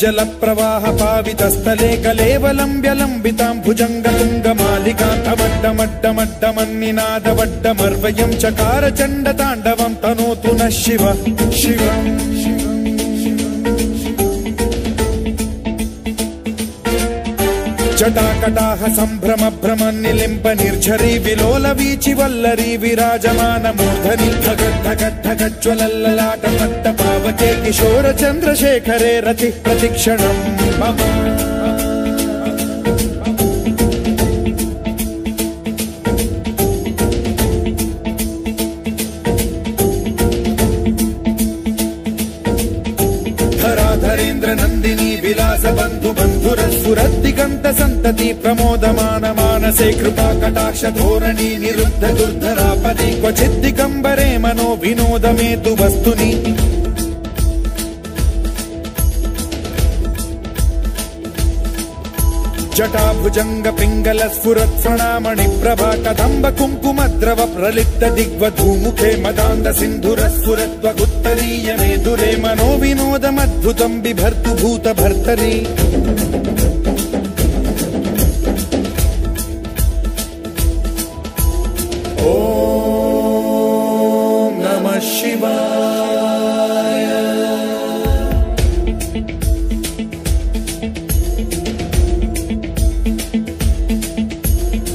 जल प्रवाह पावितस्थले कलेवलंब्य लंबितां भुजंगतुंगमालिकान्तमड्डमड्डमड्डमन्निनादवड्डमर्वयं चकार चण्डताण्डवं तनोतु नः शिव शिवम् जटाकटाह सम्भ्रम भ्रम निलिम्ब निर्झरी विलोल वीचि वल्लरी विराजमान मूर्धनि धगद्धगद्धगज्ज्वलल्ललाट पट्ट पावके किशोर चन्द्रशेखरे रति प्रतिक्षणं मम धराधरेन्द्र नन्दिनी विलास बन्धु बन्धुरस्फुरद्दिगन्त सन्तति प्रमोदमान मानसे कृपा कटाक्ष धोरणी निरुद्ध दुर्धरापदि क्वचिद्दिगम्बरे मनो विनोदमेतु वस्तुनि जटाभुजंग पिंगल स्फुरत् स्वर्णामणि प्रभा कदम्ब कुङ्कुमद्रव प्रलिप्त दिग्वधूमुखे मदान्द सिन्धुर स्फुरत्वगुत्तरीय मेधुरे मनो विनोदमद्भुतं बिभर्तु भूत भर्तरि ॐ नमः शिवाय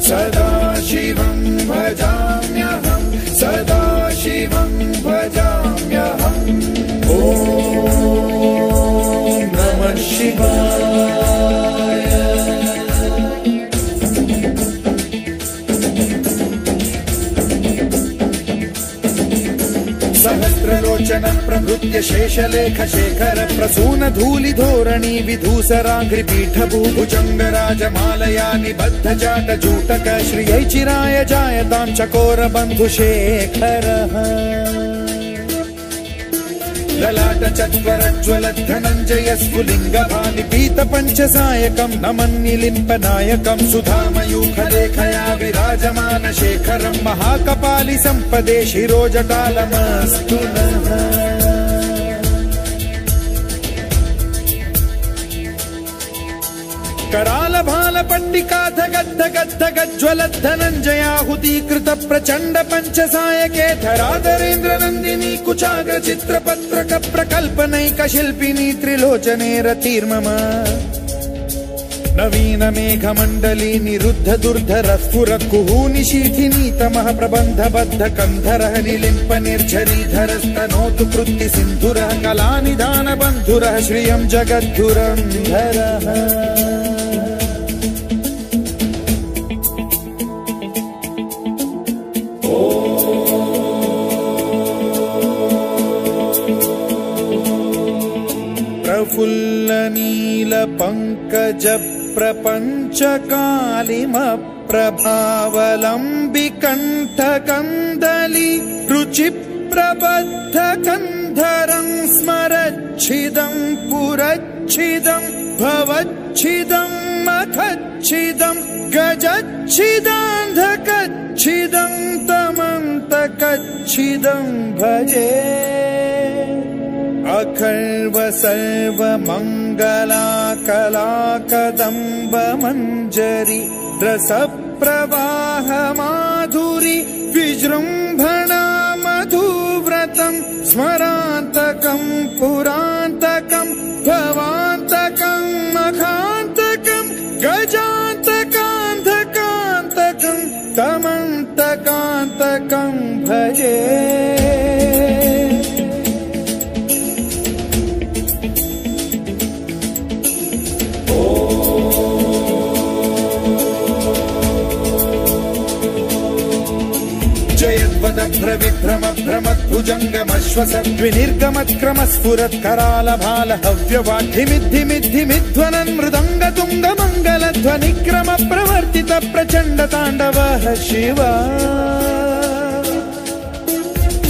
सदा शिवं भजाम्यहं सदा शिवं भजाम्यहम् ॐ नमः शिवाय सहस्रलोचन लोचन प्रभृत्य शेषलेख शेखर प्रसून धूलि धोरणी विधूसराघ्रि पीठ भूभुजंग राजमालया निबद्ध जाट जूटक श्रियै चिराय जायतां चकोर बंधु शेखरः ललाट चत्वरज्वल धनञ्जय स्फुलिंग भानि पीत पंचसायकं नमन्निलिम्प नायकं सुधामयूखलेखया विराजमान शेखरं महाकपालि संपदे शिरोजटालमस्तु नः कराल भाल पट्टिकाथ गद्ध गद्ध गज्ज्वल धनञ्जयाहुतीकृत प्रचंड पंचसायके धराधरेन्द्र नंदिनी कुचाग्र चित्रपत्रक प्रकल्पनैक शिल्पिनी त्रिलोचने रतिर्मम नवीन मेघमण्डली निरुद्ध दुर्धर स्फुर कुहूनि शीथिनी तमः प्रबन्ध बद्ध कन्धरः निलिम्प निर्झरीधरस्तनोतु कृत्ति सिन्धुरः कलानिधान बन्धुरः श्रियं जगद्धुरन्धरः प्रफुल्ल नील पंकज प्रपंच कालिम प्रभावलंबि कंठ कंदली रुचि प्रबद्ध कंधरं स्मरच्छिदं पुरच्छिदं भवच्छिदं मखच्छिदं गजच्छिदान्धकच्छिदं तमन्तकच्छिदं भजे अखर्व सर्व मंगला कला कदम्ब मंजरी रस प्रवाह माधुरी विजृंभणा मधुव्रतं स्मरान्तकं पुरान्तकं भवान्तकं मखान्तकं गजान्तकान्धकान्तकं तमन्तकान्तकं भजे विभ्रम भ्रमद्भुजङ्गमश्वसद्विनिर्गमत्क्रम स्फुरत् कराल भाल हव्यवाद्धिमिद्धिमिद्धिमिध्वनन् मृदङ्ग तुङ्ग मङ्गलध्वनिक्रम प्रवर्तित प्रचण्ड ताण्डवः शिवा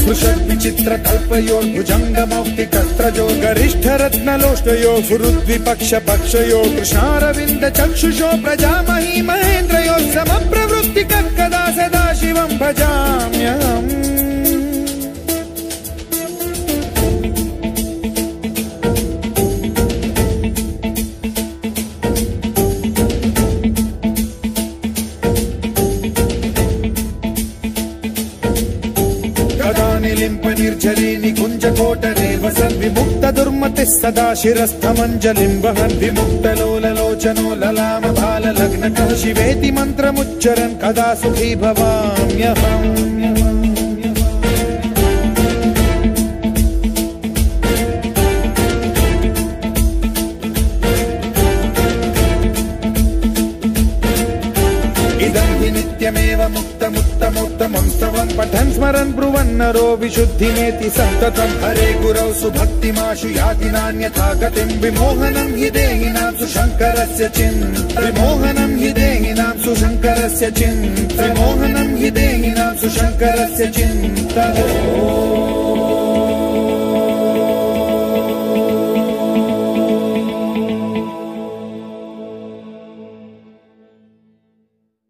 स्पृशद्विचित्र कल्पयोर्भुजङ्ग मौक्तिकस्त्रजो गरिष्ठ रत्नलोष्टयो फुरुद्विपक्ष पक्षयो कृष्णारविन्द चक्षुषो प्रजामही महेन्द्रयो समप्रवृत्तिकः कदा सदा शिवं भजाम्यहम् निलिम्प निर्झरी निकुंज कोटरे वसन् विमुक्त दुर्मतिः सदा शिरस्थमञ्जलिं वहन् विमुक्त लोललोचनो ललाम भाल लग्नकः शिवेति मन्त्रमुच्चरन् कदा सुखी भवाम्यहम् नित्यमेव मुक्तमुत्तमोत्तमं स्तवं पठन् स्मरन् ब्रुवन्नरो विशुद्धिमेति सन्ततं हरे गुरौ सुभक्तिमाशु याति नान्यथा गतिं विमोहनं हि देहिनां सुशङ्करस्य विमोहनं हि देहिनां सुशङ्करस्य विमोहनं हि देहिनां सुशङ्करस्य चिन्ता।